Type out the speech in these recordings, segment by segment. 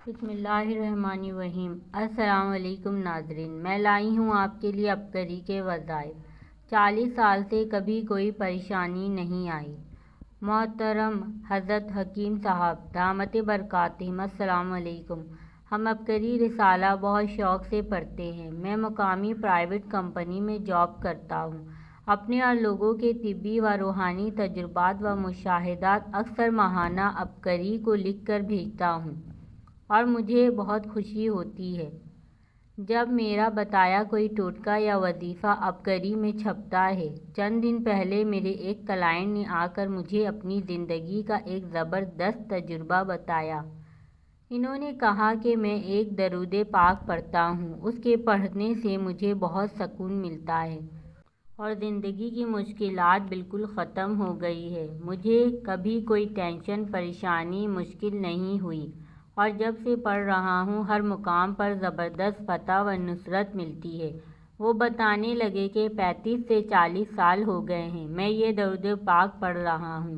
بسم اللہ الرحمن الرحیم۔ السلام علیکم ناظرین، میں لائی ہوں آپ کے لیے عبقری کے وظائف۔ 40 سال سے کبھی کوئی پریشانی نہیں آئی۔ محترم حضرت حکیم صاحب دامت برکاتہم، السلام علیکم۔ ہم عبقری رسالہ بہت شوق سے پڑھتے ہیں۔ میں مقامی پرائیویٹ کمپنی میں جاب کرتا ہوں۔ اپنے اور لوگوں کے طبی و روحانی تجربات و مشاہدات اکثر ماہانہ عبقری کو لکھ کر بھیجتا ہوں اور مجھے بہت خوشی ہوتی ہے جب میرا بتایا کوئی ٹوٹکا یا وظیفہ عبقری میں چھپتا ہے۔ چند دن پہلے میرے ایک کلائنٹ نے آ کر مجھے اپنی زندگی کا ایک زبردست تجربہ بتایا۔ انہوں نے کہا کہ میں ایک درود پاک پڑھتا ہوں، اس کے پڑھنے سے مجھے بہت سکون ملتا ہے اور زندگی کی مشکلات بالکل ختم ہو گئی ہے۔ مجھے کبھی کوئی ٹینشن، پریشانی، مشکل نہیں ہوئی اور جب سے پڑھ رہا ہوں ہر مقام پر زبردست فتح و نصرت ملتی ہے۔ وہ بتانے لگے کہ 35 سے 40 سال ہو گئے ہیں میں یہ درود پاک پڑھ رہا ہوں،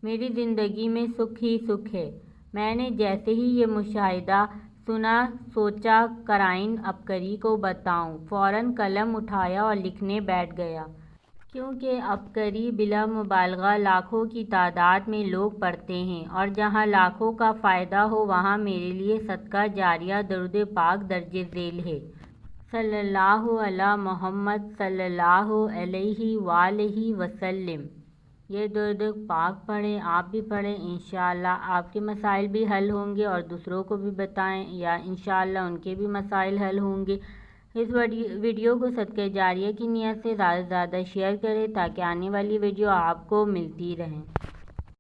میری زندگی میں سکھ ہی سکھ ہے۔ میں نے جیسے ہی یہ مشاہدہ سنا سوچا قرائن عبقری کو بتاؤں، فوراً قلم اٹھایا اور لکھنے بیٹھ گیا۔ کیونکہ عبقری بلا مبالغہ لاکھوں کی تعداد میں لوگ پڑھتے ہیں اور جہاں لاکھوں کا فائدہ ہو وہاں میرے لیے صدقہ جاریہ درود پاک درج ذیل ہے۔ صلی اللہ علی محمد صلی اللہ علیہ وآلہ وسلم۔ یہ درود پاک پڑھیں، آپ بھی پڑھیں، انشاءاللہ آپ کے مسائل بھی حل ہوں گے اور دوسروں کو بھی بتائیں یا انشاءاللہ ان کے بھی مسائل حل ہوں گے۔ اس ویڈیو کو صدقہ جاریہ کی نیت سے زیادہ سے زیادہ شیئر کریں تاکہ آنے والی ویڈیو آپ کو ملتی رہیں۔